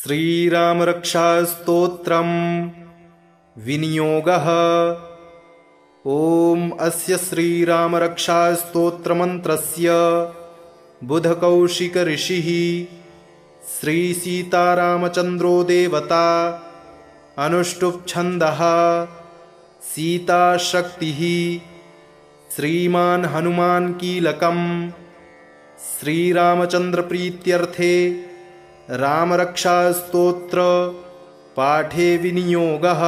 श्रीरामरक्षास्तोत्रम् विनियोगः। ॐ अस्य श्रीरामरक्षास्तोत्रमन्त्रस्य बुधकौशिक ऋषिः श्रीसीतारामचन्द्रो देवता अनुष्टुप् छन्दः सीताशक्तिः श्रीमान् हनुमान् कीलकम्। श्रीरामचन्द्रप्रीत्यर्थे रामरक्षास्तोत्र पाठे विनियोगः।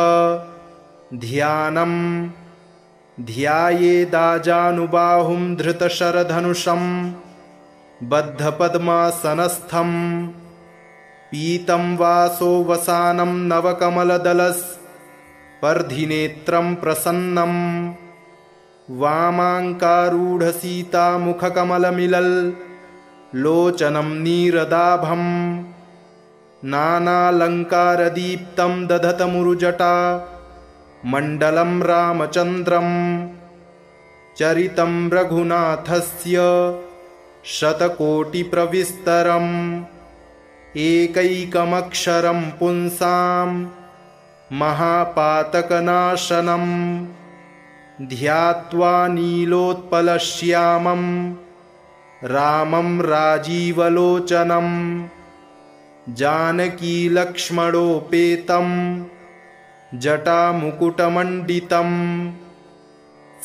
ध्यानम्। ध्यायेदाजानुबाहुं धृतशरधनुषं बद्धपद्मासनस्थं पीतं वासो वसानं नवकमलदलस्पर्धिनेत्रं प्रसन्नं वामाङ्कारूढसीतामुखकमलमिलल् लोचनं नीरदाभं नानालङ्कारदीप्तं दधतमुरुजटा मण्डलं रामचन्द्रं। चरितं रघुनाथस्य शतकोटिप्रविस्तरम् एकैकमक्षरं पुंसां महापातकनाशनं ध्यात्वा नीलोत्पलश्यामं रामं राजीवलोचनं जानकीलक्ष्मणोपेतं जटामुकुटमण्डितं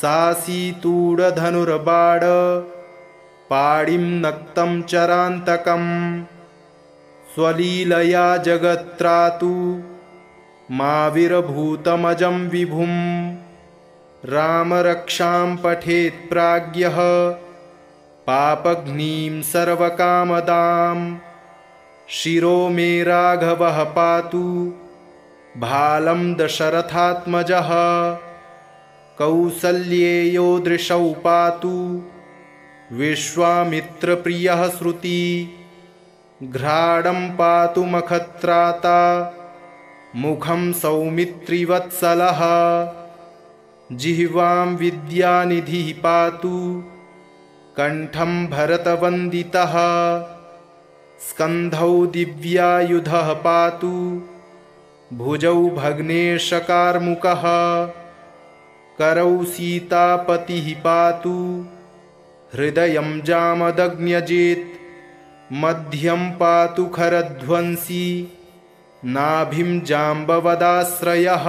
सासीतूढधनुर्बाण पाणिं नक्तं चरान्तकं स्वलीलया जगत्त्रातु माविर्भूतमजं विभुं रामरक्षां पठेत् प्राज्ञः पापघ्नीं सर्वकामदां। शिरो मे राघवः पातु भालं दशरथात्मजः कौसल्येयो दृशौ पातु विश्वामित्रप्रियः श्रुति घ्राणं पातु मखत्राता मुखं सौमित्रिवत्सलः जिह्वां विद्यानिधिः पातु कण्ठं भरतवन्दितः स्कन्धौ दिव्यायुधः पातु भुजौ भग्नेशकार्मुकः करौ सीतापतिः पातु हृदयं जामदग्न्यजेत् मध्यं पातु खरध्वंसी नाभिं जाम्बवदाश्रयः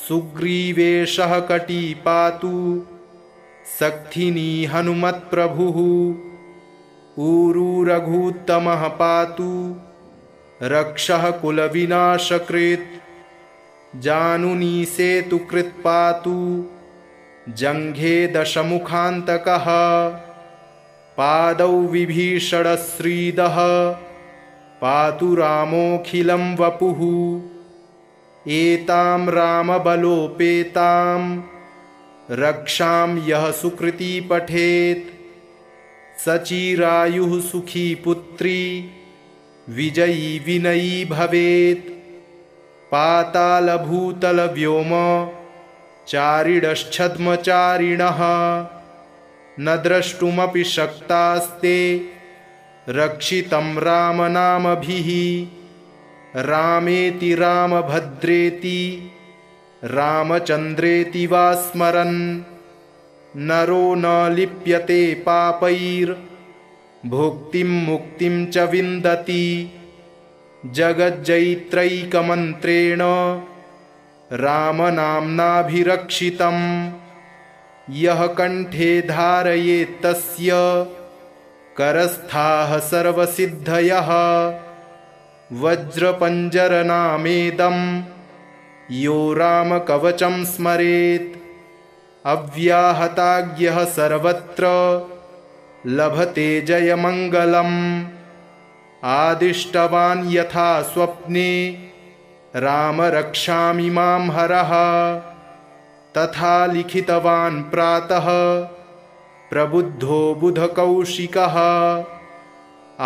सुग्रीवेशः कटी पातु सक्थिनी हनुमत्प्रभुः ऊरू रघूत्तमः पातु रक्षः कुलविनाशकृत् जानुनी सेतुकृत् पातु जङ्घे दशमुखान्तकः पादौ विभीषणश्रीदः पातु रामोऽखिलं वपुः एतां रामबलोपेतां रक्षां यः सुकृती पठेत् सचिरायुः सुखी पुत्री विजयी विनयी भवेत्। पातालभूतलव्योम चारिणश्छद्मचारिणः न द्रष्टुमपि शक्तास्ते रक्षितं रामनामभिः रामेति रामभद्रेति रामचन्द्रेति वा स्मरन् नरो न लिप्यते पापैर्भुक्तिं मुक्तिं च विन्दति जगज्जयित्रैकमन्त्रेण रामनाम्नाभिरक्षितं यः कण्ठे धारयेत्तस्य करस्थाः सर्वसिद्धयः वज्रपञ्जरनामेदं यो रामकवचं स्मरेत् अव्याहताज्ञः सर्वत्र लभते जयमङ्गलम् आदिष्टवान् यथा स्वप्ने राम रक्षामि मां हरः तथा लिखितवान् प्रातः प्रबुद्धो बुधकौशिकः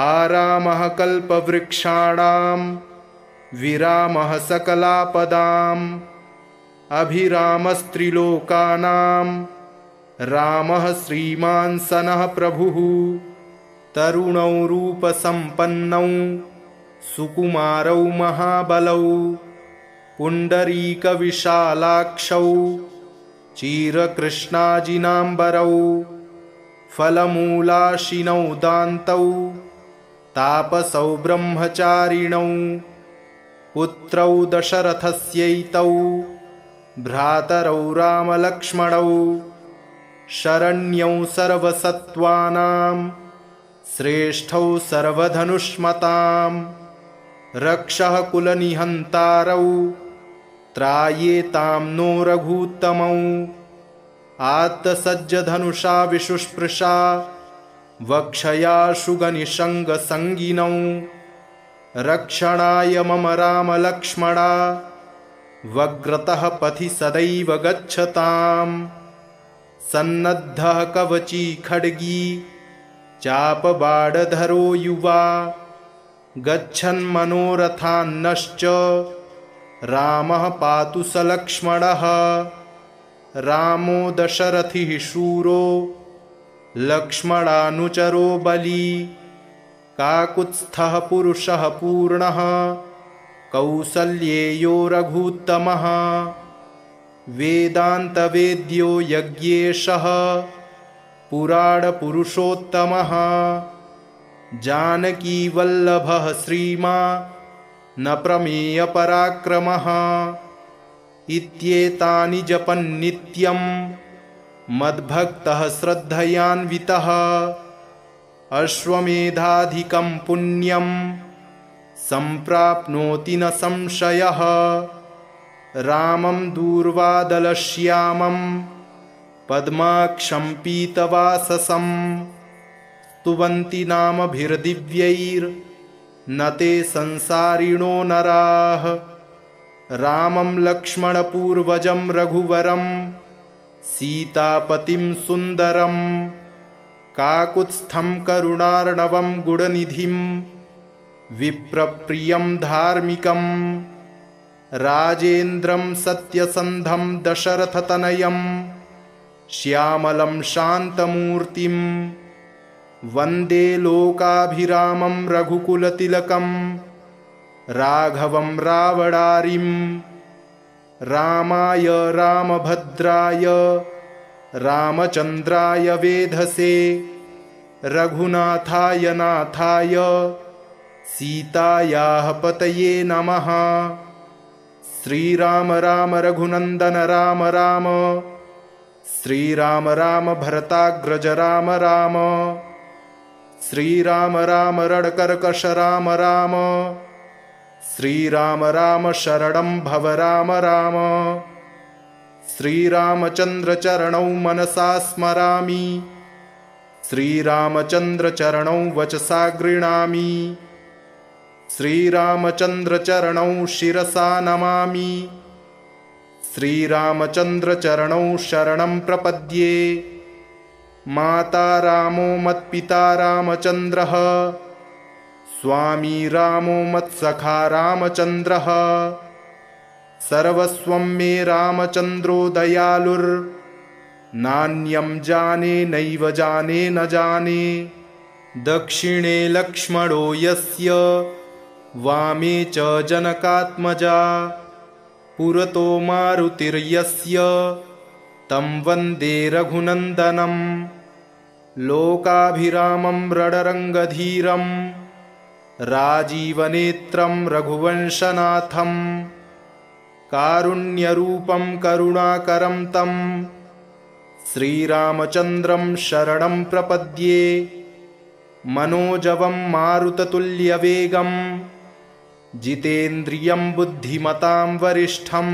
आरामः कल्पवृक्षाणां विरामः सकलापदाम् अभिरामस्त्रिलोकानां रामः श्रीमान् सनः प्रभुः तरुणौ रूपसम्पन्नौ सुकुमारौ महाबलौ पुण्डरीकविशालाक्षौ चीरकृष्णाजिनाम्बरौ फलमूलाशिनौ दान्तौ तापसौ ब्रह्मचारिणौ पुत्रौ दशरथस्यैतौ भ्रातरौ रामलक्ष्मणौ शरण्यौ सर्वसत्त्वानां श्रेष्ठौ सर्वधनुष्मतां रक्षः कुलनिहन्तारौ त्रायेतां नो रघूत्तमौ आत्तसज्जधनुषा विशुस्पृशा वक्षयाशुगनिषङ्गसङ्गिनौ रक्षणाय मम रामलक्ष्मणा वग्रतः पथि सदैव गच्छताम् सन्नद्धः कवची खड्गी चापबाणधरो युवा गच्छन्मनोरथान्नश्च रामः पातु स लक्ष्मणः रामो दशरथिः शूरो लक्ष्मणानुचरो बली काकुत्स्थः पुरुषः पूर्णः कौसल्येयो रघूत्तमः वेदान्तवेद्यो यज्ञेशः पुराणपुरुषोत्तमः जानकीवल्लभः श्रीमान् प्रमेयपराक्रमः इत्येतानि जपन्नित्यं मद्भक्तः श्रद्धयान्वितः अश्वमेधाधिकं पुण्यं सम्प्राप्नोति न संशयः रामं दूर्वादलश्यामं पद्माक्षं पीतवाससं स्तुवन्ति नामभिर्दिव्यैर्न ते संसारिणो नराः रामं लक्ष्मणपूर्वजं रघुवरं सीतापतिं सुन्दरं काकुत्स्थं करुणार्णवं गुणनिधिं विप्रप्रियं धार्मिकं राजेन्द्रं सत्यसन्धं दशरथतनयं श्यामलं शान्तमूर्तिं वन्दे लोकाभिरामं रघुकुलतिलकं राघवं रावणारिं रामाय रामभद्राय रामचन्द्राय वेधसे रघुनाथाय नाथाय सीतायाः पतये नमः। श्रीराम राम रघुनन्दन राम राम श्रीराम राम भरताग्रज राम राम श्रीराम राम रणकर्कश राम राम श्रीराम राम शरणं भव राम राम श्रीरामचन्द्रचरणौ मनसा स्मरामि श्रीरामचन्द्रचरणौ वचसा गृह्णामि श्रीरामचन्द्रचरणौ शिरसा नमामि श्रीरामचन्द्रचरणौ शरणं प्रपद्ये माता रामो मत्पिता रामचन्द्रः स्वामी रामो मत्सखा रामचन्द्रः सर्वस्वं मे रामचन्द्रो दयालुर्नान्यं जाने नैव जाने न जाने दक्षिणे लक्ष्मणो यस्य वामे च जनकात्मजा पुरतो मारुतिर्यस्य तं वन्दे रघुनन्दनं लोकाभिरामं रणरङ्गधीरं राजीवनेत्रं रघुवंशनाथं कारुण्यरूपं करुणाकरं तं श्रीरामचन्द्रं शरणं प्रपद्ये मनोजवं मारुततुल्यवेगं जितेन्द्रियं बुद्धिमतां वरिष्ठं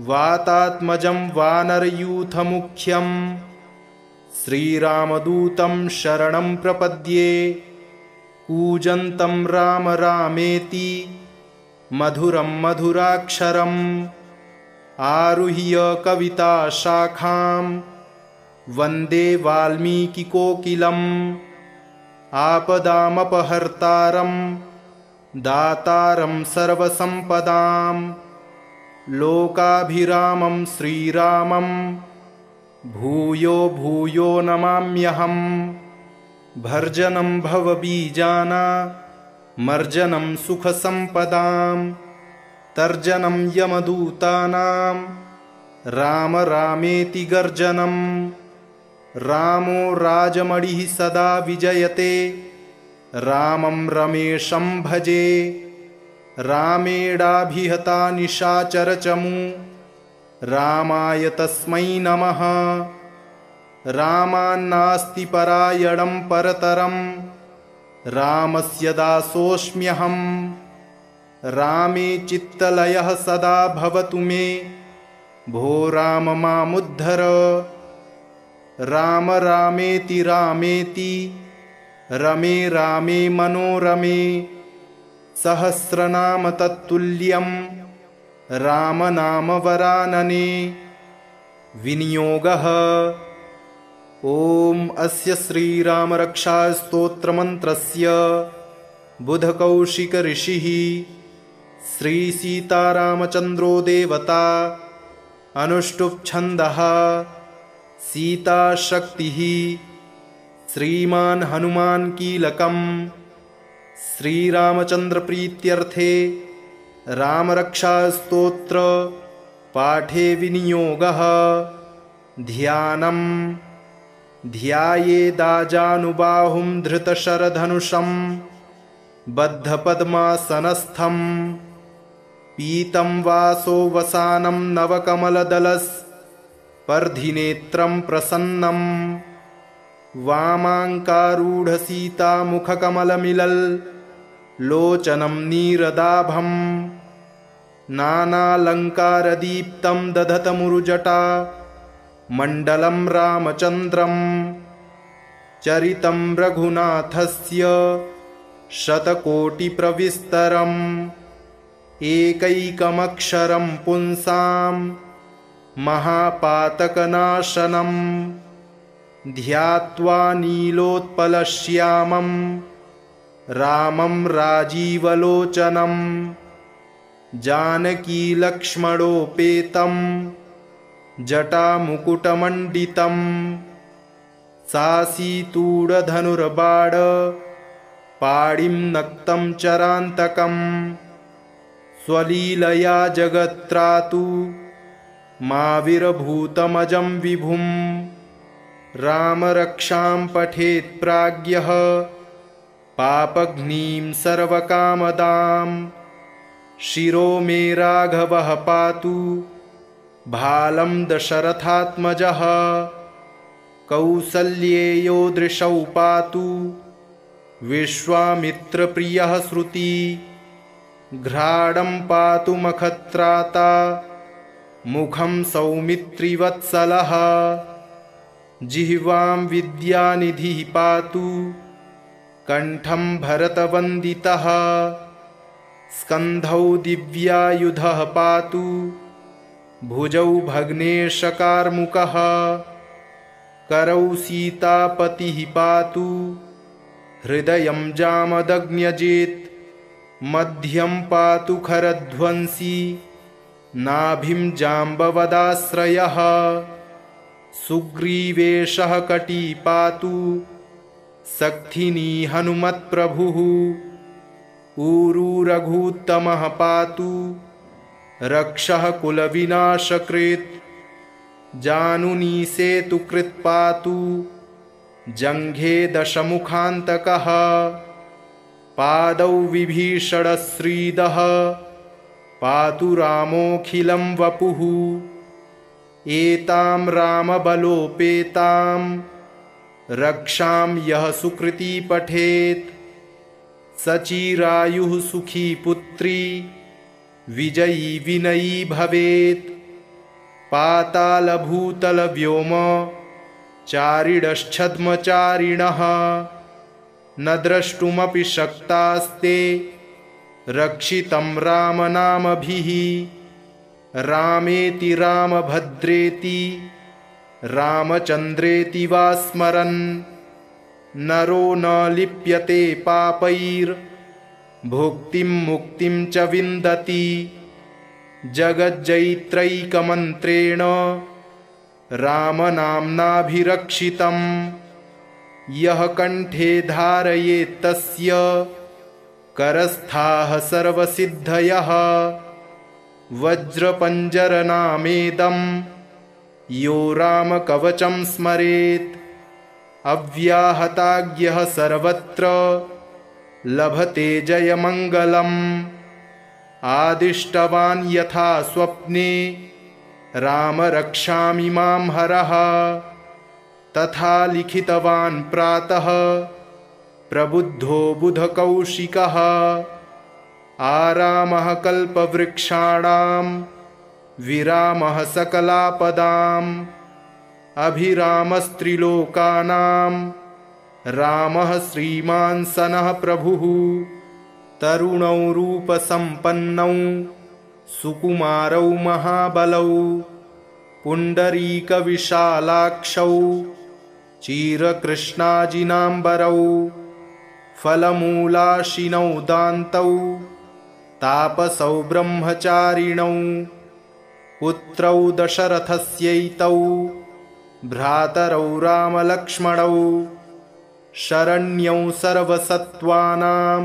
वातात्मजं वानरयूथमुख्यं श्रीरामदूतं शरणं प्रपद्ये कूजन्तं राम रामेति मधुरं मधुराक्षरम् आरुह्य कविताशाखां वन्दे वाल्मीकिकोकिलम् आपदामपहर्तारं दातारं सर्वसम्पदां लोकाभिरामं श्रीरामं भूयो भूयो नमाम्यहम् भर्जनं भवबीजानां मर्जनं सुखसम्पदां तर्जनं यमदूतानां राम रामेति गर्जनं रामो राजमणिः सदा विजयते रामं रमेशं भजे रामेणाभिहता निशाचरचमू रामाय तस्मै नमः रामान्नास्ति परायणं परतरं रामस्य दासोऽस्म्यहं रामे चित्तलयः सदा भवतु मे भो राम मामुद्धर राम रामेति रामेति रमे रामे मनोरमे सहस्रनाम तत्तुल्यं रामनाम वरानने विनियोगः ॐ अस्य श्रीरामरक्षास्तोत्रमन्त्रस्य बुधकौशिक ऋषिः श्रीसीतारामचन्द्रो देवता अनुष्टुप् छन्दः सीताशक्तिः श्रीमान् हनुमान् कीलकम् श्रीरामचन्द्रप्रीत्यर्थे रामरक्षास्तोत्र पाठे विनियोगः ध्यानम् ध्यायेदाजानुबाहुं धृतशरधनुषं बद्धपद्मासनस्थं पीतं वासो वसानं नवकमलदलस्पर्धिनेत्रं प्रसन्नं वामाङ्कारूढसीतामुखकमलमिलल्लोचनं नीरदाभं नानालङ्कारदीप्तं दधतमुरुजटा मण्डलं रामचन्द्रं चरितं रघुनाथस्य शतकोटिप्रविस्तरम् एकैकमक्षरं पुंसां महापातकनाशनं ध्यात्वा नीलोत्पलश्यामं रामं राजीवलोचनं जानकीलक्ष्मणोपेतं जटामुकुटमण्डितं सासीतूढधनुर्बाण पाणिं नक्तं चरान्तकं स्वलीलया जगत्त्रातु माविर्भूतमजं विभुं रामरक्षां पठेत् प्राज्ञः पापघ्नीं सर्वकामदां शिरो मे राघवः पातु भालं दशरथात्मजः कौसल्येयो दृशौ पातु विश्वामित्रप्रियः श्रुति घ्राणं पातु मखत्राता मुखं सौमित्रिवत्सलः जिह्वां विद्यानिधिः पातु कण्ठं भरतवन्दितः स्कन्धौ दिव्यायुधः पातु भुजौ भग्नेशकार्मुकः करौ सीतापतिः पातु हृदयं जामदग्न्यजेत् मध्यं पातु खरध्वंसी नाभिं जाम्बवदाश्रयः सुग्रीवेशः कटी पातु सक्थिनी हनुमत्प्रभुः ऊरू रघूत्तमः पातु रक्षः कुलविनाशकृत् जानुनी सेतुकृत् पातु जङ्घे दशमुखान्तकः पादौ विभीषणश्रीदः पातु रामोऽखिलं वपुः एतां रामबलोपेतां रक्षां यः सुकृती पठेत् सचिरायुः सुखी पुत्री विजयी विनयी भवेत् पातालभूतलव्योम चारिणश्छद्मचारिणः न द्रष्टुमपि शक्तास्ते रक्षितं रामनामभिः रामेति रामभद्रेति रामचन्द्रेति वा स्मरन् नरो न लिप्यते पापैर्भुक्तिं मुक्तिं च विन्दति जगज्जयित्रैकमन्त्रेण रामनाम्नाभिरक्षितं यः कण्ठे धारयेत् तस्य करस्थाः सर्वसिद्धयः वज्रपञ्जरनामेदं यो रामकवचं स्मरेत् अव्याहताज्ञः सर्वत्र लभते जयमङ्गलम् आदिष्टवान् यथा स्वप्ने राम रक्षामि मां हरः तथा लिखितवान् प्रातः प्रबुद्धो बुधकौशिकः आरामः कल्पवृक्षाणां विरामः सकलापदाम् अभिरामस्त्रिलोकानां रामः श्रीमान् सनः प्रभुः तरुणौ रूपसम्पन्नौ सुकुमारौ महाबलौ पुण्डरीकविशालाक्षौ चिरकृष्णाजिनाम्बरौ फलमूलाशिनौ दान्तौ तापसौ ब्रह्मचारिणौ पुत्रौ दशरथस्यैतौ भ्रातरौ रामलक्ष्मणौ शरण्यौ सर्वसत्त्वानां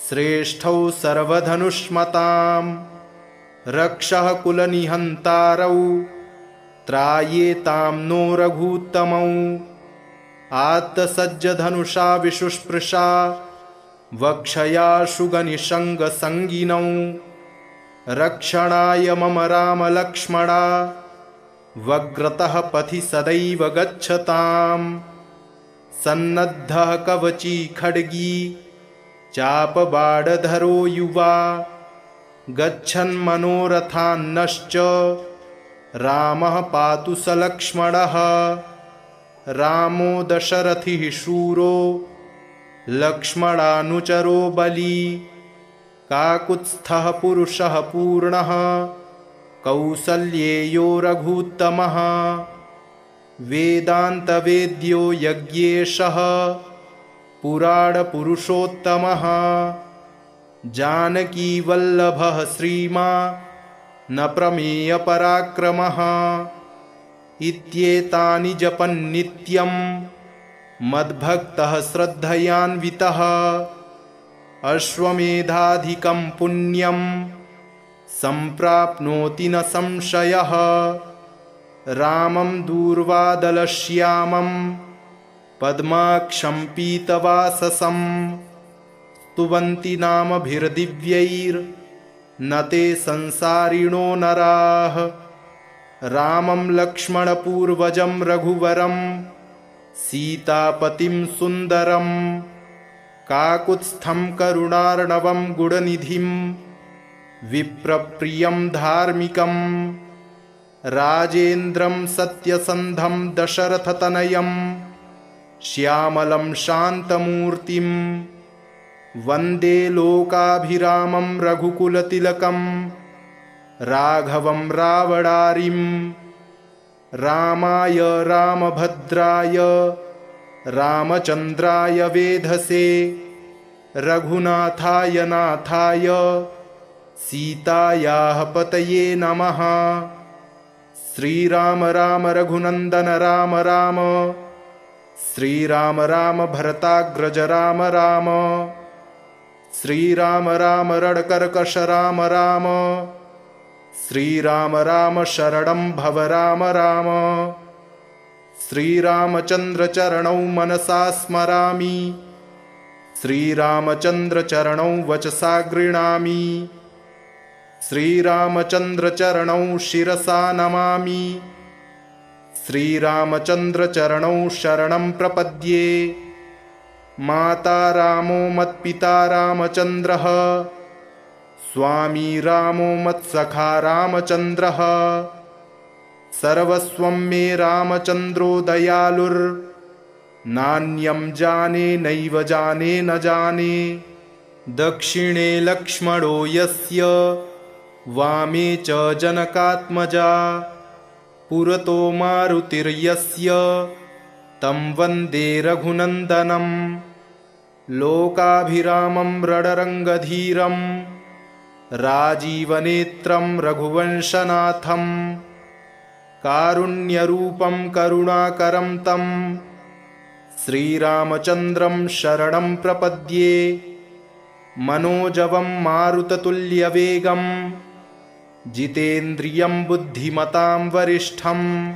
श्रेष्ठौ सर्वधनुष्मतां रक्षः कुलनिहन्तारौ त्रायेतां नो रघूत्तमौ आत्तसज्जधनुषा विशुस्पृशा वक्षयाशुगनिषङ्गसङ्गिनौ रक्षणाय मम रामलक्ष्मणा वग्रतः पथि सदैव गच्छताम् सन्नद्धः कवची खड्गी चापबाणधरो युवा गच्छन्मनोरथान्नश्च रामः पातु स लक्ष्मणः रामो दशरथिः शूरो लक्ष्मणानुचरो बली काकुत्स्थः पुरुषः पूर्णः कौसल्येयो रघूत्तमः वेदान्तवेद्यो यज्ञेशः पुराणपुरुषोत्तमः जानकीवल्लभः श्रीमान् प्रमेयपराक्रमः इत्येतानि जपन्नित्यं मद्भक्तः श्रद्धयान्वितः अश्वमेधाधिकं पुण्यं सम्प्राप्नोति न संशयः रामं दूर्वादलश्यामं पद्माक्षं पीतवाससं स्तुवन्ति नामभिर्दिव्यैर्न ते संसारिणो नराः रामं लक्ष्मणपूर्वजं रघुवरं सीतापतिं सुन्दरं काकुत्स्थं करुणार्णवं गुणनिधिं विप्रप्रियं धार्मिकं राजेन्द्रं सत्यसन्धं दशरथतनयं श्यामलं शान्तमूर्तिं वन्दे लोकाभिरामं रघुकुलतिलकं राघवं रावणारिं रामाय रामभद्राय रामचन्द्राय वेधसे रघुनाथाय नाथाय सीतायाः पतये नमः। श्रीराम राम रघुनन्दन राम राम श्रीराम राम भरताग्रज राम राम श्रीराम राम रणकर्कश राम राम श्रीराम राम शरणं भव राम राम श्रीरामचन्द्र चरणौ मनसा स्मरामि श्रीरामचन्द्र चरणौ वचसा गृह्णामि श्रीरामचन्द्र चरणौ शिरसा नमामि श्रीरामचन्द्र चरणौ शरणं प्रपद्ये माता रामो मत्पिता रामचन्द्रः स्वामी रामो मत्सखा रामचन्द्रः सर्वस्वं मे रामचन्द्रो दयालुर्नान्यं जाने नैव जाने न जाने दक्षिणे लक्ष्मणो यस्य वामे च जनकात्मजा पुरतो मारुतिर्यस्य तं वन्दे रघुनन्दनं लोकाभिरामं रणरङ्गधीरं राजीवनेत्रं रघुवंशनाथं कारुण्यरूपं करुणाकरं तं श्रीरामचन्द्रं शरणं प्रपद्ये मनोजवं मारुततुल्यवेगं जितेन्द्रियं बुद्धिमतां वरिष्ठं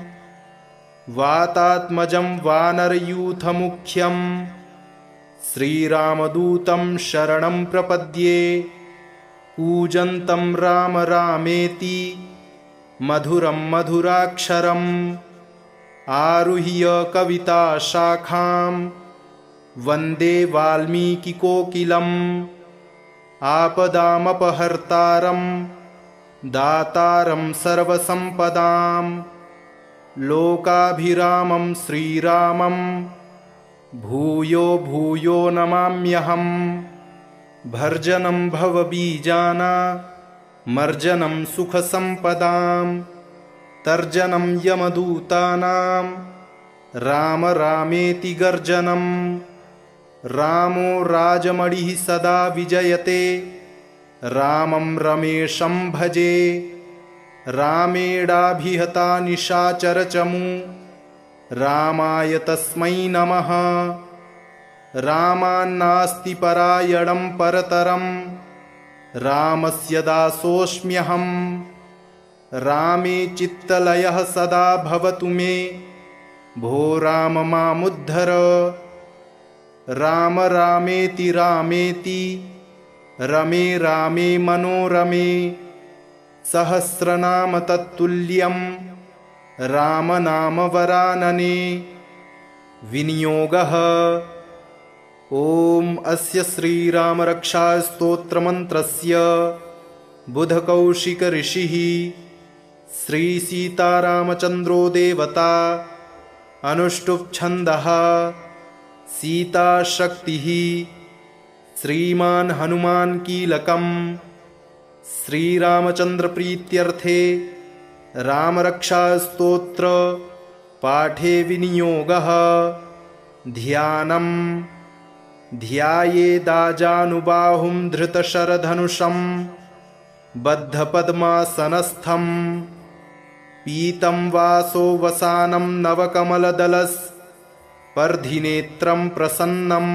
वातात्मजं वानरयूथमुख्यं श्रीरामदूतं शरणं प्रपद्ये। कूजन्तं राम रामेति मधुरं मधुराक्षरम् आरुह्य कविताशाखां वन्दे वाल्मीकिकोकिलम्। आपदामपहर्तारं दातारं सर्वसम्पदां लोकाभिरामं श्रीरामं भूयो भूयो नमाम्यहम्। भर्जनं भवबीजानामर्जनं सुखसम्पदां तर्जनं यमदूतानां राम रामेति गर्जनं। रामो राजमणिः सदा विजयते रामं रमेशं भजे। रामेणाभिहता निशाचरचमू रामाय तस्मै नमः। रामान्नास्ति परायणं परतरं रामस्य दासोऽस्म्यहम्। रामे चित्तलयः सदा भवतु मे भो राम मामुद्धर। राम रामेति रामेति रमे रामे मनोरमे सहस्रनाम तत्तुल्यं रामनाम वरानने। विनियोगः ॐ अस्य श्रीरामरक्षास्तोत्रमन्त्रस्य बुधकौशिक ऋषिः श्रीसीतारामचन्द्रो देवता अनुष्टुप् छन्दः सीताशक्तिः श्रीमान् हनुमान् कीलकम्। श्रीरामचन्द्रप्रीत्यर्थे रामरक्षास्तोत्र पाठे विनियोगः। ध्यानम् ध्यायेदाजानुबाहुं धृतशरधनुषं बद्धपद्मासनस्थं पीतं वासो वसानं नवकमलदलस्पर्धिनेत्रं प्रसन्नं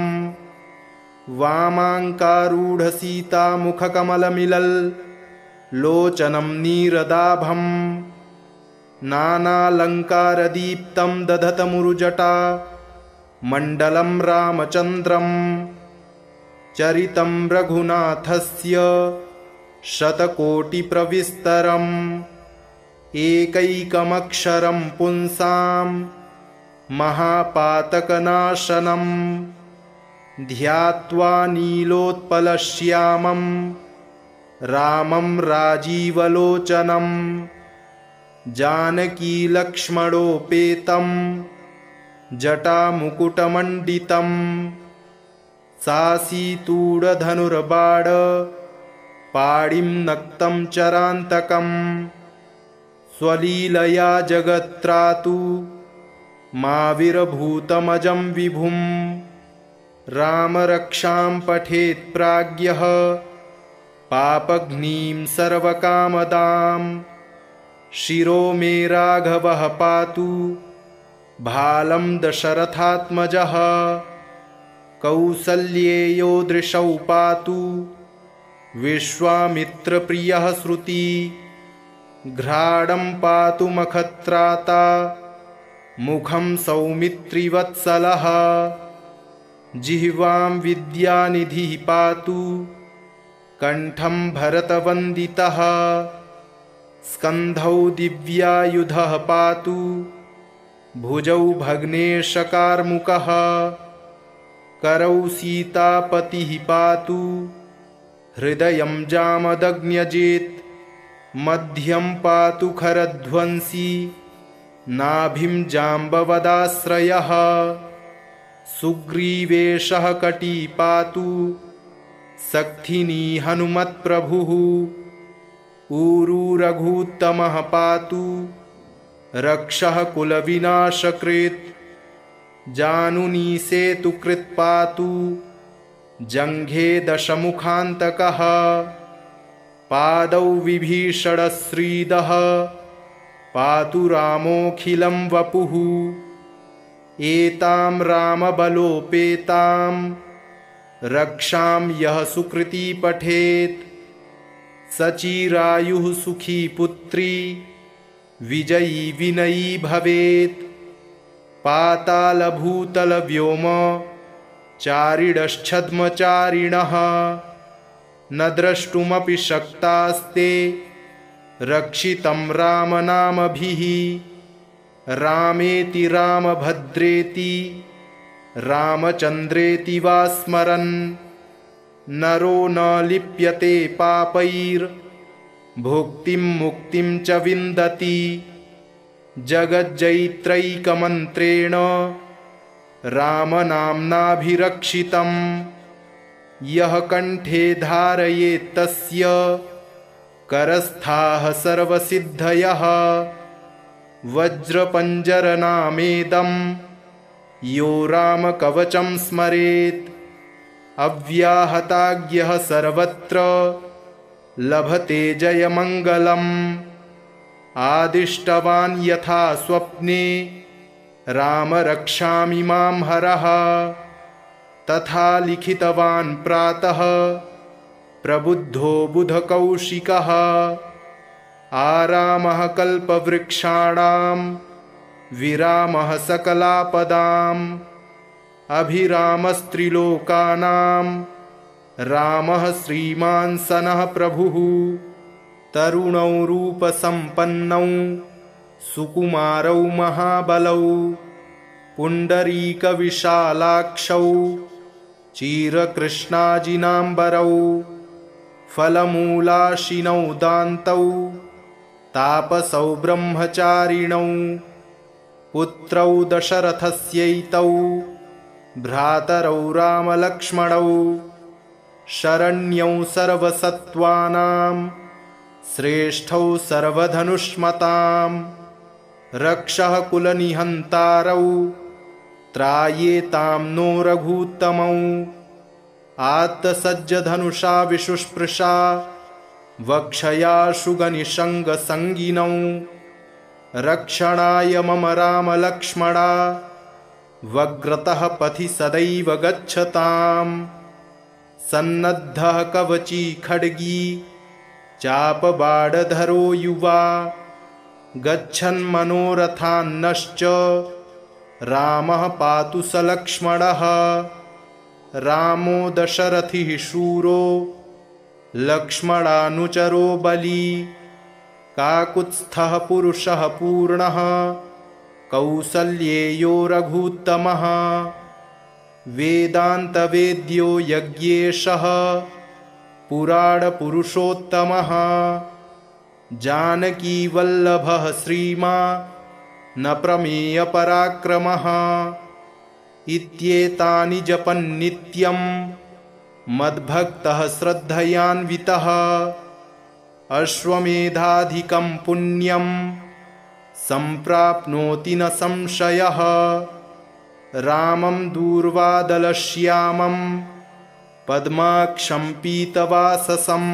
वामाङ्कारूढसीतामुखकमलमिलल्लोचनं नीरदाभं नानालङ्कारदीप्तं दधतमुरुजटा मण्डलं रामचन्द्रं। चरितं रघुनाथस्य शतकोटिप्रविस्तरम् एकैकमक्षरं पुंसां महापातकनाशनं ध्यात्वा नीलोत्पलश्यामं रामं राजीवलोचनं जानकीलक्ष्मणोपेतं जटामुकुटमण्डितं सासीतूढधनुर्बाण पाणिं नक्तं चरान्तकं स्वलीलया जगत्त्रातु माविरभूतमजं विभुं रामरक्षां पठेत् प्राज्ञः पापघ्नीं सर्वकामदां शिरो मे राघवः पातु भालं दशरथात्मजः कौसल्येयो दृशौ पातु विश्वामित्रप्रियः श्रुति घ्राणं पातु मखत्राता मुखं सौमित्रिवत्सलः जिह्वां विद्यानिधिः पातु कण्ठं भरतवन्दितः स्कन्धौ दिव्यायुधः पातु भुजौ भग्नेशकार्मुकः करौ सीतापतिः पातु हृदयं जामदग्न्यजेत् मध्यं पातु खरध्वंसी नाभिं जाम्बवदाश्रयः सुग्रीवेशः कटी पातु सक्थिनी हनुमत्प्रभुः ऊरू रघूत्तमः पातु रक्षः कुलविनाशकृत् जानुनी सेतुकृत् पातु जङ्घे दशमुखान्तकः पादौ विभीषणश्रीदः पातु रामोऽखिलं वपुः एतां रामबलोपेतां रक्षां यः सुकृती पठेत् सचिरायुः सुखी पुत्री विजयी विनयी भवेत्। पातालभूतलव्योम चारिणश्छद्मचारिणः न द्रष्टुमपि शक्तास्ते रक्षितं रामनामभिः। रामेति रामभद्रेति रामचन्द्रेति वा स्मरन् नरो न लिप्यते पापैर्भुक्तिं मुक्तिं च विन्दति। जगज्जयित्रैकमन्त्रेण रामनाम्नाभिरक्षितं यः कंठे धारयेत्तस्य करस्थाः सर्वसिद्धयः। वज्रपञ्जरनामेदं यो रामकवचं स्मरेत् अव्याहताज्ञः सर्वत्र लभते जयमङ्गलम्। आदिष्टवान् यथा स्वप्ने राम रक्षामि मां हरः तथा लिखितवान् प्रातः प्रबुद्धो बुधकौशिकः। आरामः कल्पवृक्षाणां विरामः सकलापदाम् अभिरामस्त्रिलोकानां रामः श्रीमान् सनः प्रभुः। तरुणौ रूपसम्पन्नौ सुकुमारौ महाबलौ पुण्डरीकविशालाक्षौ चिरकृष्णाजिनाम्बरौ फलमूलाशिनौ दान्तौ तापसौ ब्रह्मचारिणौ पुत्रौ दशरथस्यैतौ भ्रातरौ रामलक्ष्मणौ शरण्यौ सर्वसत्त्वानां श्रेष्ठौ सर्वधनुष्मतां रक्षः कुलनिहन्तारौ त्रायेतां नो रघूत्तमौ। आत्तसज्जधनुषा विशुस्पृशा वक्षयाशुगनिषङ्गसङ्गिनौ रक्षणाय मम रामलक्ष्मणा वग्रतः पथि सदैव गच्छताम्। सन्नद्धः कवची खड्गी चापबाणधरो युवा गच्छन्मनोरथान्नश्च रामः पातु सलक्ष्मणः। रामो दशरथिः शूरो लक्ष्मणानुचरो बली काकुत्स्थः पुरुषः पूर्णः कौसल्येयो रघूत्तमः। वेदान्तवेद्यो यज्ञेशः पुराणपुरुषोत्तमः जानकीवल्लभः श्रीमान् न प्रमेयपराक्रमः। इत्येतानि जपन्नित्यं मद्भक्तः श्रद्धयान्वितः अश्वमेधाधिकं पुण्यं सम्प्राप्नोति न संशयः। रामं दूर्वादलश्यामं पद्माक्षं पीतवाससं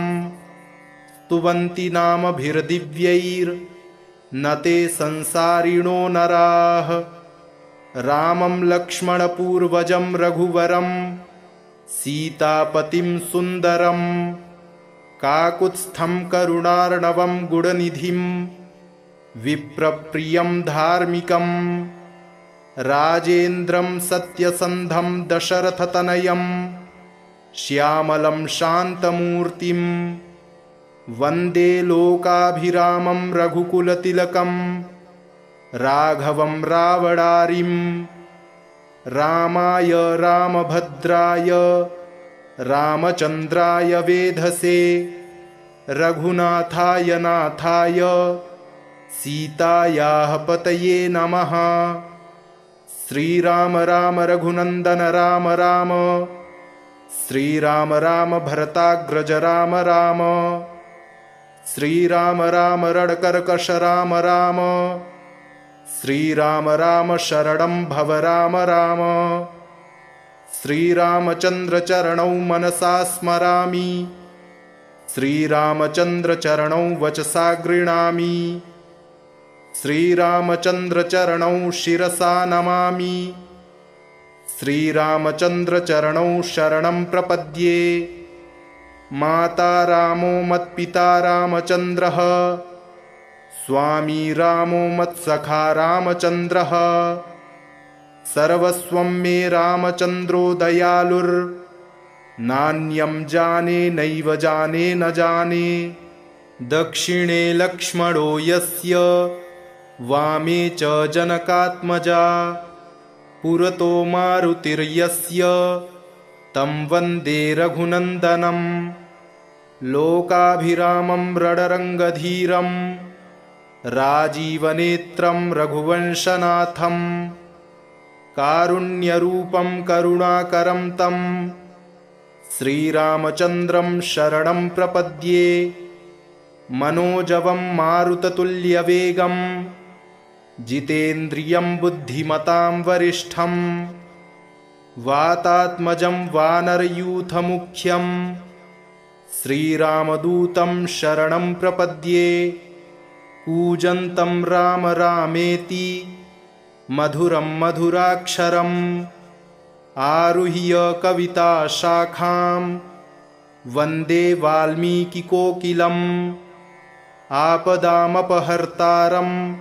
स्तुवन्ति नामभिर्दिव्यैर्न ते संसारिणो नराः। रामं लक्ष्मणपूर्वजं रघुवरं सीतापतिं सुन्दरं काकुत्स्थं करुणार्णवं गुणनिधिं विप्रप्रियं धार्मिकं राजेन्द्रं सत्यसन्धं दशरथतनयं श्यामलं शान्तमूर्तिं वन्दे लोकाभिरामं रघुकुलतिलकं राघवं रावणारिं। रामाय रामभद्राय रामचन्द्राय वेधसे रघुनाथाय नाथाय सीतायाः पतये नमः। श्रीराम राम रघुनन्दन राम राम श्रीराम राम भरताग्रज राम राम श्रीराम राम रणकर्कश राम राम श्रीराम राम शरणं भव राम राम। श्रीरामचन्द्रचरणौ मनसा स्मरामि श्रीरामचन्द्रचरणौ वचसा गृह्णामि श्रीरामचन्द्रचरणौ शिरसा नमामि श्रीरामचन्द्रचरणौ शरणं प्रपद्ये। माता रामो मत्पिता रामचन्द्रः, स्वामी रामो मत्सखा रामचन्द्रः। सर्वस्वं मे रामचन्द्रो दयालुर्, नान्यं जाने नैव जाने न जाने। दक्षिणे लक्ष्मणो यस्य, वामे च जनकात्मजा। पुरतो मारुतिर्यस्य, तं वन्दे रघुनन्दनम्। लोकाभिरामं रणरङ्गधीरं, राजीवनेत्रं रघुवंशनाथं। कारुण्यरूपं करुणाकरं तं, श्रीरामचन्द्रं शरणं प्रपद्ये। मनोजवं मारुततुल्यवेगं, जितेन्द्रियं बुद्धिमतां वरिष्ठं। वातात्मजं वानरयूथमुख्यं, श्रीरामदूतं शरणं प्रपद्ये। कूजन्तं राम रामेति, मधुरं मधुराक्षरम्। आरुह्य कविताशाखां, वन्दे वाल्मीकिकोकिलम्। आपदामपहर्तारं,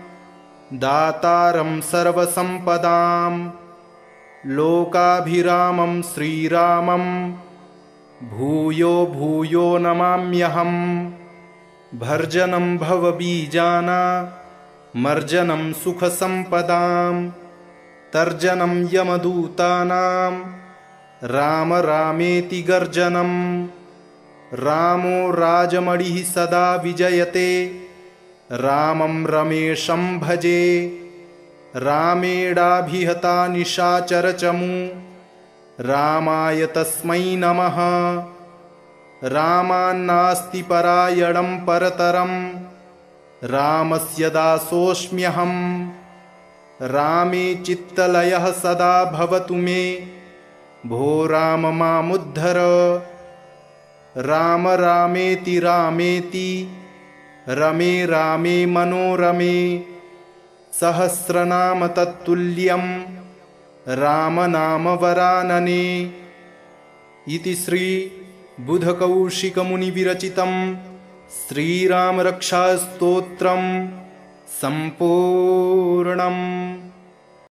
दातारं सर्वसम्पदां। लोकाभिरामं श्रीरामं, भूयो भूयो नमाम्यहम्। भर्जनं भवबीजानां, मर्जनं सुखसम्पदां। तर्जनं यमदूतानां, राम रामेति गर्जनम्। रामो राजमणिः सदा विजयते, रामं रमेशं भजे। रामेणाभिहता निशाचरचमू, रामाय तस्मै नमः। रामान्नास्ति परायणं परतरं, रामस्य दासोऽस्म्यहम्। रामे चित्तलयः सदा भवतु मे, भो राम मामुद्धर। राम रामेति रामेति, रमे रामे मनोरमे। सहस्रनाम तत्तुल्यं, रामनामवरानने। इति श्री बुधकौशिकमुनिविरचितं श्रीरामरक्षास्तोत्रं सम्पूर्णम्।